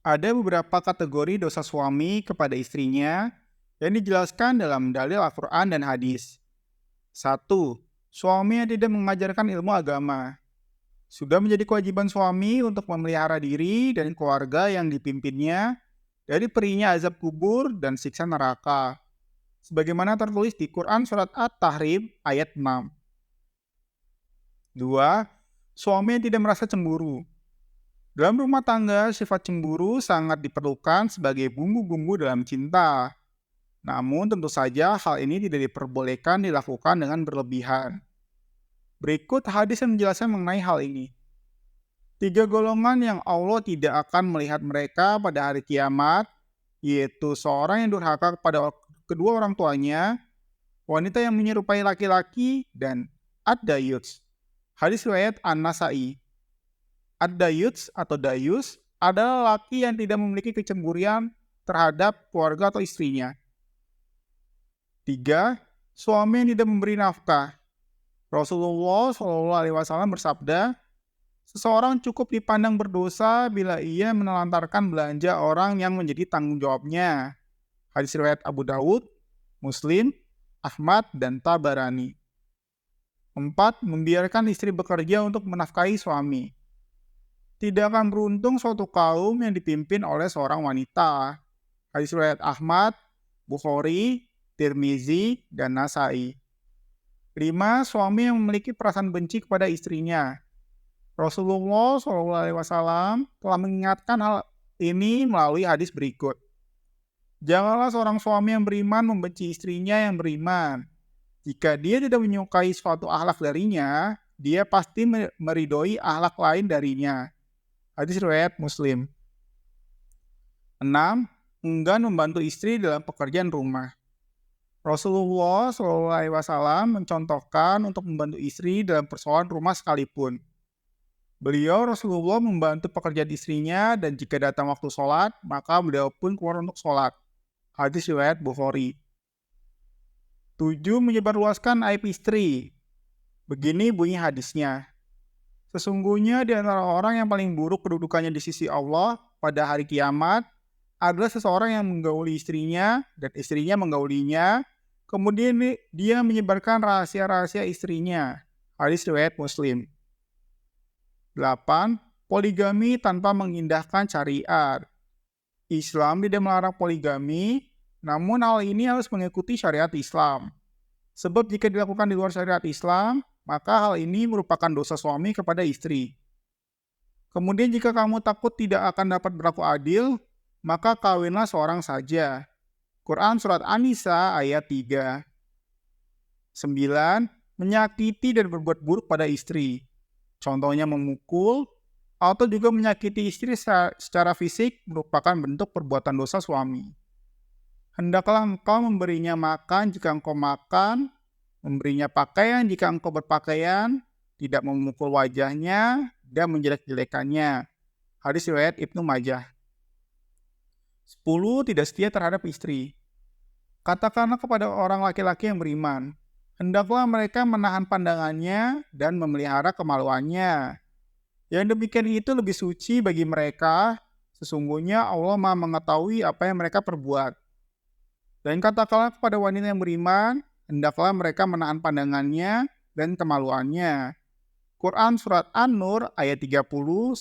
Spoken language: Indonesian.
Ada beberapa kategori dosa suami kepada istrinya yang dijelaskan dalam dalil Al-Quran dan hadis. Satu, suami yang tidak mengajarkan ilmu agama. Sudah menjadi kewajiban suami untuk memelihara diri dan keluarga yang dipimpinnya dari perinya azab kubur dan siksa neraka. Sebagaimana tertulis di Quran Surat At-Tahrim ayat 6. 2. Suami yang tidak merasa cemburu. Dalam rumah tangga, sifat cemburu sangat diperlukan sebagai bumbu-bumbu dalam cinta. Namun tentu saja hal ini tidak diperbolehkan dilakukan dengan berlebihan. Berikut hadis yang menjelaskan mengenai hal ini. 3 golongan yang Allah tidak akan melihat mereka pada hari kiamat, yaitu seorang yang durhaka kepada kedua orang tuanya, wanita yang menyerupai laki-laki, dan ad-dayuts. Hadis riwayat An-Nasai. Ad-dayuts atau dayus adalah laki yang tidak memiliki kecemburian terhadap keluarga atau istrinya. 3. Suami yang tidak memberi nafkah. Rasulullah SAW bersabda, seseorang cukup dipandang berdosa bila ia menelantarkan belanja orang yang menjadi tanggung jawabnya. Hadis riwayat Abu Dawud, Muslim, Ahmad, dan Tabarani. 4. Membiarkan istri bekerja untuk menafkahi suami. Tidak akan beruntung suatu kaum yang dipimpin oleh seorang wanita. Hadis riwayat Ahmad, Bukhari, Tirmizi, dan Nasai. 5. Suami yang memiliki perasaan benci kepada istrinya. Rasulullah SAW telah mengingatkan hal ini melalui hadis berikut. Janganlah seorang suami yang beriman membenci istrinya yang beriman. Jika dia tidak menyukai suatu akhlak darinya, dia pasti meridhoi akhlak lain darinya. Hadis riwayat Muslim. 6. Enggan membantu istri dalam pekerjaan rumah. Rasulullah SAW mencontohkan untuk membantu istri dalam persoalan rumah sekalipun. Rasulullah membantu pekerjaan istrinya dan jika datang waktu sholat, maka beliau pun keluar untuk sholat. Hadis riwayat Bukhari. 7. Menyebarluaskan aib istri. Begini bunyi hadisnya. Sesungguhnya di antara orang yang paling buruk kedudukannya di sisi Allah pada hari kiamat adalah seseorang yang menggauli istrinya dan istrinya menggaulinya, kemudian dia menyebarkan rahasia-rahasia istrinya. Hadis riwayat Muslim. 8. Poligami tanpa mengindahkan syariat. Islam tidak melarang poligami, namun hal ini harus mengikuti syariat Islam. Sebab jika dilakukan di luar syariat Islam, maka hal ini merupakan dosa suami kepada istri. Kemudian jika kamu takut tidak akan dapat berlaku adil, maka kawinlah seorang saja. Quran Surat An-Nisa ayat 3. 9. Menyakiti dan berbuat buruk pada istri. Contohnya memukul, atau juga menyakiti istri secara fisik merupakan bentuk perbuatan dosa suami. Hendaklah engkau memberinya makan jika engkau makan, memberinya pakaian jika engkau berpakaian, tidak memukul wajahnya, dan menjelek-jelekannya. Hadis riwayat Ibnu Majah. 10. Tidak setia terhadap istri. Katakanlah kepada orang laki-laki yang beriman, hendaklah mereka menahan pandangannya dan memelihara kemaluannya. Yang demikian itu lebih suci bagi mereka, sesungguhnya Allah Maha mengetahui apa yang mereka perbuat. Dan katakanlah kepada wanita yang beriman, hendaklah mereka menahan pandangannya dan kemaluannya. Quran Surat An-Nur ayat 30-31.